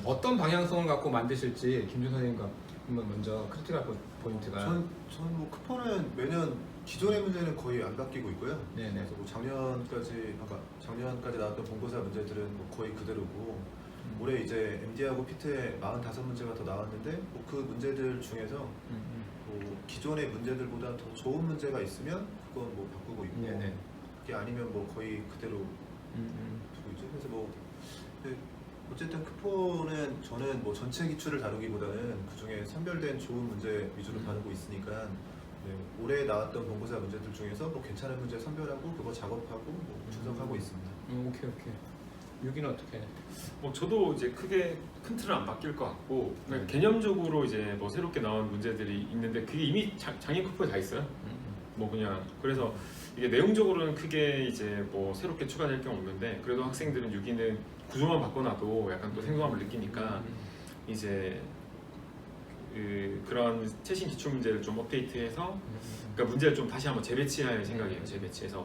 어떤 방향성을 갖고 만드실지 김준 선생님과 한번 먼저 크리티컬 포인트가. 저는 뭐 크포는 매년 기존의 문제는 거의 안 바뀌고 있고요. 네네. 그래서 뭐 작년까지 나왔던 본고사 문제들은 뭐 거의 그대로고 올해 이제 MD하고 피트에 45문제가 더 나왔는데 뭐 그 문제들 중에서 뭐 기존의 문제들보다 더 좋은 문제가 있으면 그건 뭐 바꾸고 있고 네네. 그게 아니면 뭐 거의 그대로 두고 있죠. 그래서 뭐 어쨌든 크포는 저는 뭐 전체 기출을 다루기보다는 그 중에 선별된 좋은 문제 위주로 다루고 있으니까 네, 올해 나왔던 본고사 문제들 중에서 뭐 괜찮은 문제 선별하고 그거 작업하고 뭐 분석하고 있습니다. 오케이. 여기는 어떻게? 저도 이제 크게 큰 틀은 안 바뀔 것 같고 그냥 개념적으로 이제 뭐 새롭게 나온 문제들이 있는데 그게 이미 작년 크포에 다 있어요. 뭐 그냥 그래서 이게 내용적으로는 크게 이제 뭐 새롭게 추가될 게 없는데 그래도 학생들은 여기는 구조만 바꿔놔도 약간 또 생소함을 느끼니까 이제 그런 최신 기출 문제를 좀 업데이트해서 그러니까 문제를 좀 다시 한번 재배치할 생각이에요. 재배치해서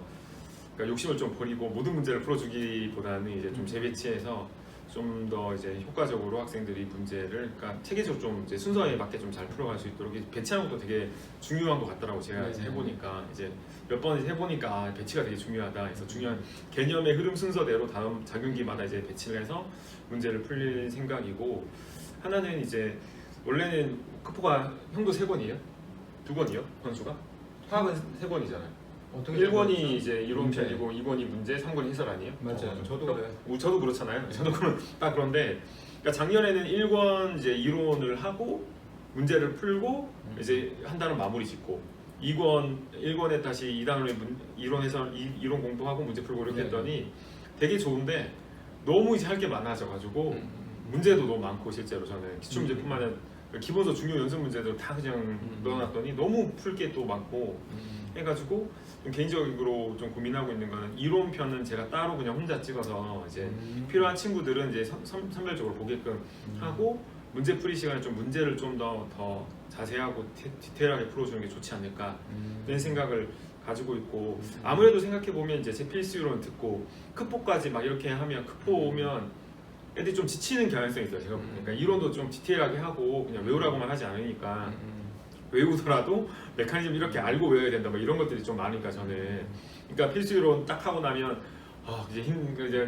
그러니까 욕심을 좀 버리고 모든 문제를 풀어주기보다는 이제 좀 재배치해서 좀 더 이제 효과적으로 학생들이 문제를 그러니까 체계적으로 좀 이제 순서에 맞게 좀 잘 풀어갈 수 있도록 배치하는 것도 되게 중요한 것 같더라고. 제가 이제 해보니까 이제 몇 번 해보니까 아, 배치가 되게 중요하다. 그래서 중요한 개념의 흐름 순서대로 다음 작용기마다 이제 배치를 해서 문제를 풀릴 생각이고 하나는 이제 원래는 크포가 형도 3권이에요? 2권이요? 권수가? 화학은 3권이잖아요. 1권이 이제 이론편이고 2권이 문제, 3권이 해설 아니에요? 맞아요. 저도 그래요. 저도 그렇잖아요. 저도 딱 그런데 그러니까 작년에는 1권 이제 이론을 하고 문제를 풀고 이제 한 단원 마무리 짓고 1권에 다시 2단원의 이론 해설, 이론 공부하고 문제 풀고 이렇게 했더니 되게 좋은데 너무 이제 할 게 많아져가지고 문제도 너무 많고 실제로 저는 기출문제뿐만 아니라 기본서 중요 연습 문제들 다 그냥 넣어놨더니 너무 풀 게 또 많고 해가지고 좀 개인적으로 좀 고민하고 있는 거는 이론편은 제가 따로 그냥 혼자 찍어서 이제 필요한 친구들은 이제 선별적으로 보게끔 하고 문제풀이 시간에 좀 문제를 좀 더 자세하고 디테일하게 풀어주는 게 좋지 않을까 이런 생각을 가지고 있고 아무래도 생각해보면 이제 제 필수 이론 듣고 크포까지 막 이렇게 하면 크포 오면 애들이 좀 지치는 경향성이 있어요. 제가 보니까 이론도 좀 디테일하게 하고 그냥 외우라고만 하지 않으니까 외우더라도 메커니즘 이렇게 알고 외워야 된다 뭐 이런 것들이 좀 많으니까 저는 그러니까 필수 이론 딱 하고 나면 이제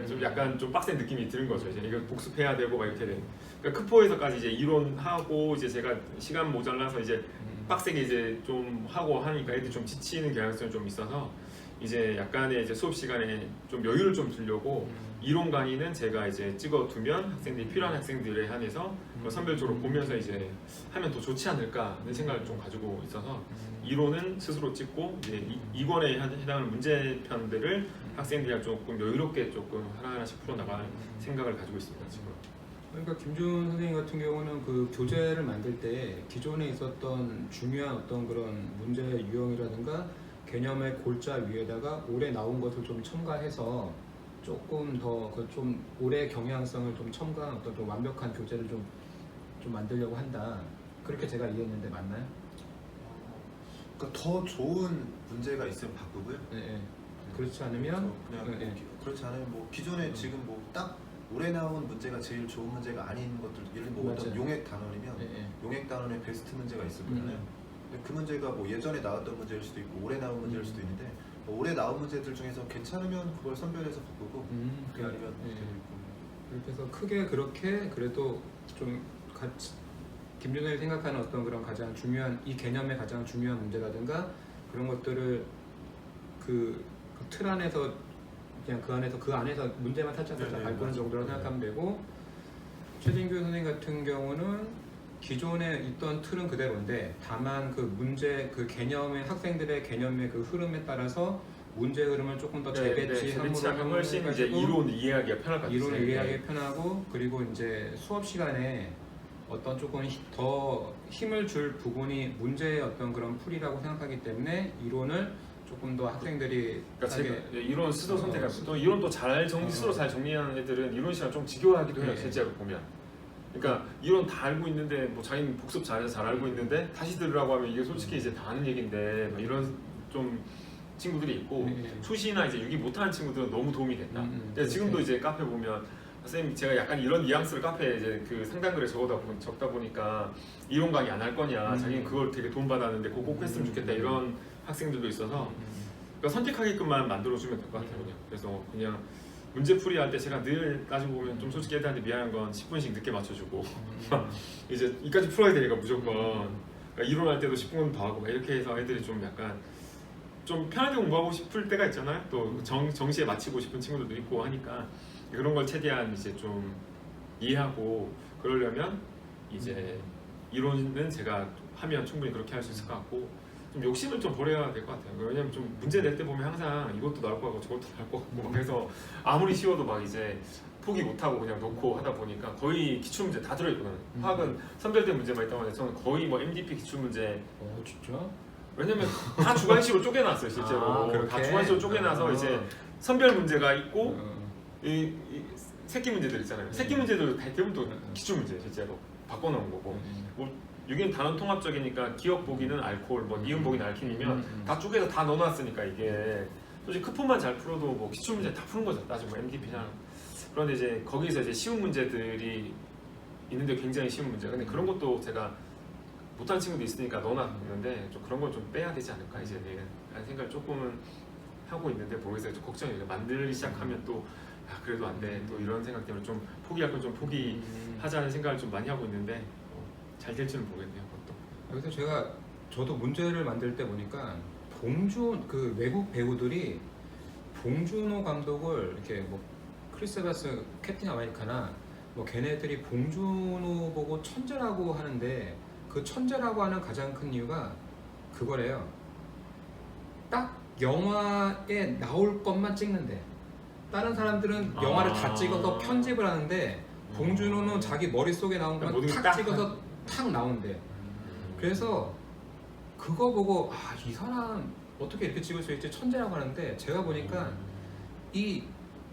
좀 약간 좀 빡센 느낌이 드는 거죠. 이제 이거 복습해야 되고 막 이렇게 되는. 그러니까 크포에서까지 이제 이론하고 이제 제가 시간 모자라서 이제 빡세게 이제 좀 하고 하니까 애들이 좀 지치는 경향성이 좀 있어서 이제 약간의 이제 수업 시간에 좀 여유를 좀 두려고 이론 강의는 제가 이제 찍어두면 학생들이 필요한 학생들에 한해서 선별적으로 보면서 이제 하면 더 좋지 않을까 하는 생각을 좀 가지고 있어서 이론은 스스로 찍고 이제 2권에 해당하는 문제편들을 학생들이랑 조금 여유롭게 조금 하나하나씩 풀어나갈 생각을 가지고 있습니다 지금. 그러니까 김준 선생님 같은 경우는 그 교재를 만들 때 기존에 있었던 중요한 어떤 그런 문제 유형이라든가 개념의 골자 위에다가 올해 나온 것을 좀 첨가해서 조금 더 그 좀 올해 경향성을 좀 첨가한 어떤 좀 완벽한 교재를 좀 만들려고 한다. 그렇게 제가 이해했는데 맞나요? 그러니까 더 좋은 문제가 있으면 바꾸고요. 네. 그렇지 않으면 그냥 그렇지 않으면 뭐 기존에 지금 뭐 딱 올해 나온 문제가 제일 좋은 문제가 아닌 것들 예를 들면 뭐 어떤 용액 단원이면 용액 단원의 베스트 문제가 있을 거잖아요. 근데 그 문제가 뭐 예전에 나왔던 문제일 수도 있고 올해 나온 문제일 수도 있는데 뭐 올해 나온 문제들 중에서 괜찮으면 그걸 선별해서 바꾸고 그게 아니면 그렇게 해서 크게 그렇게 그래도 좀 같이 김준호이 생각하는 어떤 그런 가장 중요한 이 개념의 가장 중요한 문제라든가 그런 것들을 그 틀 안에서 그냥 그 안에서 문제만 살짝 밟는 정도로 생각하면 되고 최진규 선생님 같은 경우는 기존에 있던 틀은 그대로인데 다만 그 문제 그 개념의 학생들의 개념의 그 흐름에 따라서 문제 흐름을 조금 더 재배치하면 훨씬 이제 이론 이해하기가 편할 것 같아요. 이론을 이해하기 편하고 그리고 이제 수업 시간에 어떤 조금 더 힘을 줄 부분이 문제의 어떤 그런 풀이라고 생각하기 때문에 이론을 조금 더 학생들이 그러니까 제가 이론 스스로 선택하고 또 이론 또 스스로 잘 정리하는 애들은 이론 시간 좀 지겨워하기도 해요. 실제로 보면. 그러니까 이론 다 알고 있는데 뭐 자기는 복습 잘해서 잘 알고 있는데 다시 들으라고 하면 이게 솔직히 이제 다 아는 얘기인데 뭐 이런 좀 친구들이 있고 수시나 이제 유기 못하는 친구들은 너무 도움이 된다. 근데 지금도 이제 카페 보면 선생님 제가 약간 이런 뉘앙스를 카페에 이제 그 상담글에 적다 보니까 이론 강의 안 할 거냐, 자기는 그걸 되게 돈 받았는데 그거 꼭 했으면 좋겠다 이런 학생들도 있어서 그러니까 선택하게끔만 만들어주면 될 것 같아요. 그냥. 그래서 그냥 문제풀이 할 때 제가 늘 따지고 보면 좀 솔직히 애들한테 미안한 건 10분씩 늦게 맞춰주고 이제 이까지 풀어야 되니까 무조건 그러니까 이론할 때도 10분 더 하고 막 이렇게 해서 애들이 좀 약간 좀 편하게 공부하고 싶을 때가 있잖아요. 또 정시에 마치고 싶은 친구들도 있고 하니까 그런 걸 최대한 이제 좀 이해하고 그러려면 이제 이론은 제가 하면 충분히 그렇게 할 수 있을 것 같고 좀 욕심을 좀 버려야 될 것 같아요. 왜냐면 좀 문제 낼 때 보면 항상 이것도 나올 것 같고 저것도 나올 것 같고 그래서 아무리 쉬워도 막 이제 포기 못하고 그냥 놓고 하다 보니까 거의 기출문제 다 들어있거든요. 화학은 선별된 문제만 있다고 하는데 저는 거의 뭐 MDP 기출문제 진짜? 왜냐면 다 주관식으로 쪼개놨어요 실제로. 그렇게? 다 주관식으로 쪼개놔서 이제 선별 문제가 있고 이 새끼 문제들 있잖아요. 새끼 문제들 대부분 또 기출 문제 실제로 바꿔놓은 거고. 뭐 여기는 단원 통합적이니까 기억 보기는 알코올, 뭐 니은 보기는 알킨이면 다 쪼개서 다 넣어놨으니까 이게 솔직히 크폰만 잘 풀어도 뭐 기출 문제 다 푸는 거죠. 따지면 MDP랑. 그런데 이제 거기서 이제 쉬운 문제들이 있는데 굉장히 쉬운 문제. 근데 그런 것도 제가 못하는 친구도 있으니까 넣어놨는데 좀 그런 걸 좀 빼야 되지 않을까 이제 라는 생각을 조금은 하고 있는데 모르겠어요. 좀 걱정이에요. 만들기 시작하면 또 그래도 안 돼. 또 이런 생각 때문에 좀 포기할 건 좀 포기하자는 생각을 좀 많이 하고 있는데 잘 될지는 모르겠네요. 그것도. 여기서 저도 문제를 만들 때 보니까 그 외국 배우들이 봉준호 감독을 이렇게 뭐 크리스 에반스, 캡틴 아메리카나 뭐 걔네들이 봉준호 보고 천재라고 하는데 그 천재라고 하는 가장 큰 이유가 그거래요. 딱 영화에 나올 것만 찍는데 다른 사람들은 영화를 다 찍어서 편집을 하는데 봉준호는 자기 머릿속에 나온 것만 탁 찍어서 탁 나온대. 그래서 그거 보고 이 사람 어떻게 이렇게 찍을 수 있지 천재라고 하는데 제가 보니까 이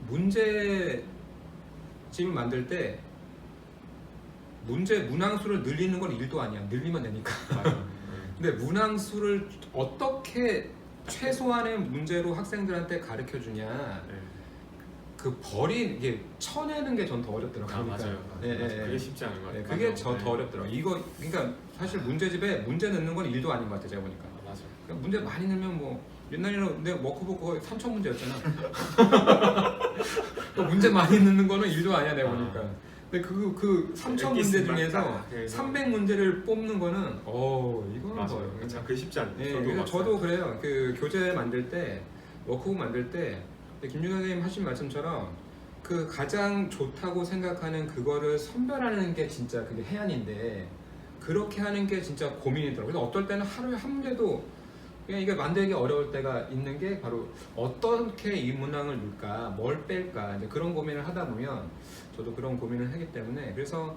문제집을 만들 때 문항수를 늘리는 건 일도 아니야. 늘리면 되니까. 근데 문항수를 어떻게 최소한의 문제로 학생들한테 가르쳐 주냐. 그 이게 쳐내는 게 전 더 어렵더라고요. 맞아요. 그게 쉽지 않은 것 같아요. 그게 더 어렵더라고요. 그러니까 사실 문제집에 문제 넣는 건 일도 아닌 것 같아요. 제가 보니까. 맞아요. 그러니까 문제 많이 넣으면 뭐 옛날에는 내 워크북 거의 3,000 문제였잖아. 문제 많이 넣는 거는 일도 아니야 내가 보니까. 근데 그 3,000 문제 중에서 300문제를 뽑는 거는 이거는 맞아요. 그게 쉽지 않아요. 저도 그래요. 그 교재 만들 때 워크북 만들 때 김준호 선생님 하신 말씀처럼 그 가장 좋다고 생각하는 그거를 선별하는 게 진짜 그게 해안인데 그렇게 하는 게 진짜 고민이더라고요. 그래서 어떨 때는 하루에 한 문제도 그냥 이게 만들기 어려울 때가 있는 게 바로 어떻게 이 문항을 넣을까, 뭘 뺄까 이제 그런 고민을 하다 보면 저도 그런 고민을 하기 때문에 그래서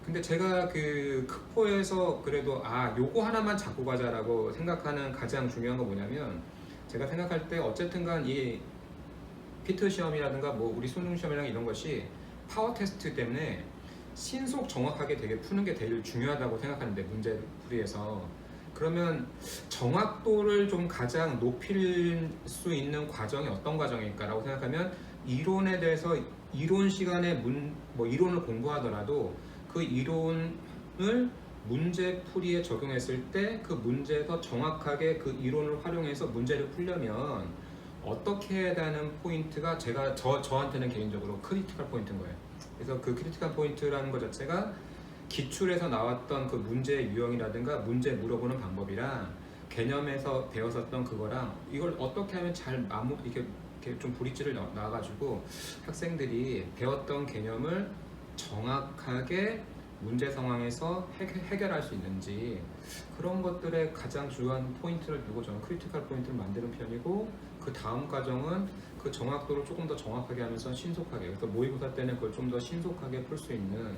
근데 제가 그 크포에서 그래도 요거 하나만 잡고 가자라고 생각하는 가장 중요한 거 뭐냐면 제가 생각할 때 어쨌든간 이 피트 시험이라든가 뭐 우리 수능 시험이랑 이런 것이 파워 테스트 때문에 신속 정확하게 되게 푸는 게 제일 중요하다고 생각하는데 문제풀이에서 그러면 정확도를 좀 가장 높일 수 있는 과정이 어떤 과정일까라고 생각하면 이론에 대해서 이론 시간에 이론을 공부하더라도 그 이론을 문제풀이에 적용했을 때 그 문제에서 정확하게 그 이론을 활용해서 문제를 풀려면 어떻게 해야 되는 포인트가 저한테는 개인적으로 크리티컬 포인트인 거예요. 그래서 그 크리티컬 포인트라는 것 자체가 기출에서 나왔던 그 문제의 유형이라든가 문제 물어보는 방법이랑 개념에서 배웠었던 그거랑 이걸 어떻게 하면 잘 이렇게 좀 브릿지를 놔가지고 학생들이 배웠던 개념을 정확하게 문제 상황에서 해결할 수 있는지 그런 것들에 가장 중요한 포인트를 두고 저는 크리티컬 포인트를 만드는 편이고 그 다음 과정은 그 정확도를 조금 더 정확하게 하면서 신속하게 그래서 모의고사 때는 그걸 좀 더 신속하게 풀 수 있는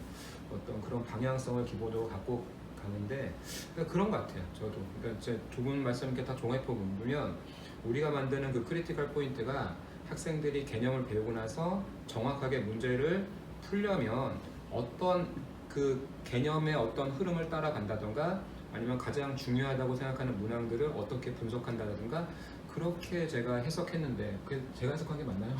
어떤 그런 방향성을 기본적으로 갖고 가는데 그러니까 그런 것 같아요. 저도 그러니까 제 두 분 말씀 이렇게 다 종합해 보면 우리가 만드는 그 크리티컬 포인트가 학생들이 개념을 배우고 나서 정확하게 문제를 풀려면 어떤 그 개념의 어떤 흐름을 따라간다던가 아니면 가장 중요하다고 생각하는 문항들을 어떻게 분석한다든가 그렇게 제가 해석했는데 그 제가 해석한 게 맞나요?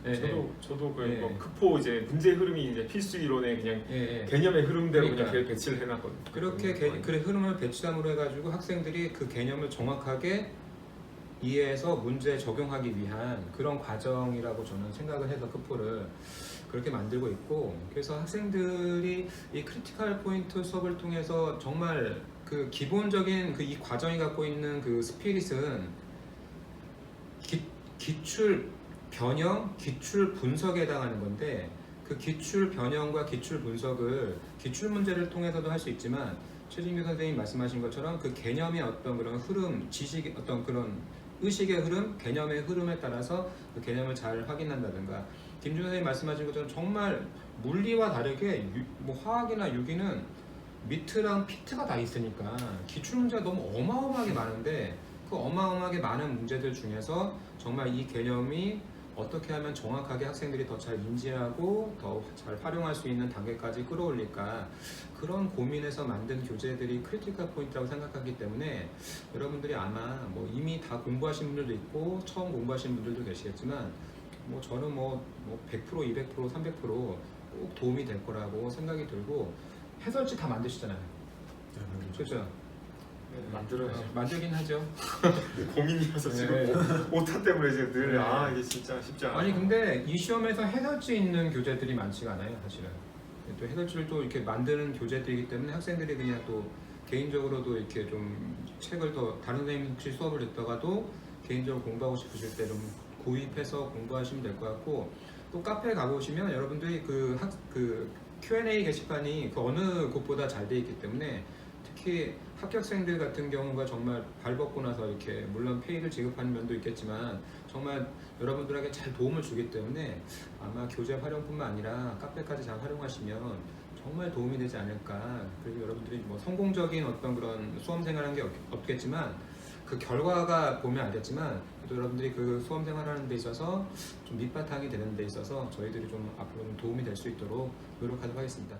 네, 저도 그 네. 뭐 크포 이제 문제 흐름이 이제 필수 이론의 그냥 예, 예. 개념의 흐름대로 그러니까. 그냥 배치를 해놨거든요. 그렇게 그 흐름을 배치함으로 해가지고 학생들이 그 개념을 정확하게 이해해서 문제에 적용하기 위한 그런 과정이라고 저는 생각을 해서 크포를 그렇게 만들고 있고, 그래서 학생들이 이 크리티컬 포인트 수업을 통해서 정말 그 기본적인 그 이 과정이 갖고 있는 그 스피릿은 기출 변형, 기출 분석에 해당하는 건데, 그 기출 변형과 기출 분석을 기출 문제를 통해서도 할 수 있지만 최진규 선생님이 말씀하신 것처럼 그 개념의 어떤 그런 흐름, 지식의 어떤 그런 의식의 흐름, 개념의 흐름에 따라서 그 개념을 잘 확인한다든가, 김준 선생님이 말씀하신 것처럼 정말 물리와 다르게 뭐 화학이나 유기는 미트랑 피트가 다 있으니까 기출 문제가 너무 어마어마하게 많은데, 그 어마어마하게 많은 문제들 중에서 정말 이 개념이 어떻게 하면 정확하게 학생들이 더 잘 인지하고 더 잘 활용할 수 있는 단계까지 끌어올릴까, 그런 고민에서 만든 교재들이 크리티컬 포인트라고 생각하기 때문에 여러분들이 아마 뭐 이미 다 공부하신 분들도 있고 처음 공부하신 분들도 계시겠지만 뭐 저는 뭐 100%, 200%, 300%꼭 도움이 될 거라고 생각이 들고, 해설지 다 만드시잖아요. 그렇죠? 만들어야죠. 만들긴 하죠. 고민이어서 지금 네. 오타 때문에 지금 늘 네. 이게 진짜 쉽지 않아. 아니 근데 이 시험에서 해설지 있는 교재들이 많지가 않아요, 사실은. 또 해설지를 또 이렇게 만드는 교재들이기 때문에 학생들이 그냥 또 개인적으로도 이렇게 좀 책을 더 다른 선생님 혹시 수업을 듣다가도 개인적으로 공부하고 싶으실 때 좀 구입해서 공부하시면 될 것 같고, 또 카페에 가보시면 여러분들이 그 Q&A 게시판이 그 어느 곳보다 잘 돼 있기 때문에, 특히 합격생들 같은 경우가 정말 발 벗고 나서 이렇게 물론 페이를 지급하는 면도 있겠지만 정말 여러분들에게 잘 도움을 주기 때문에 아마 교재 활용뿐만 아니라 카페까지 잘 활용하시면 정말 도움이 되지 않을까. 그리고 여러분들이 뭐 성공적인 어떤 그런 수험생활하는 게 없겠지만 그 결과가 보면 알겠지만, 그래도 여러분들이 그 수험생활하는 데 있어서 좀 밑바탕이 되는 데 있어서 저희들이 좀 앞으로 도움이 될 수 있도록 노력하도록 하겠습니다.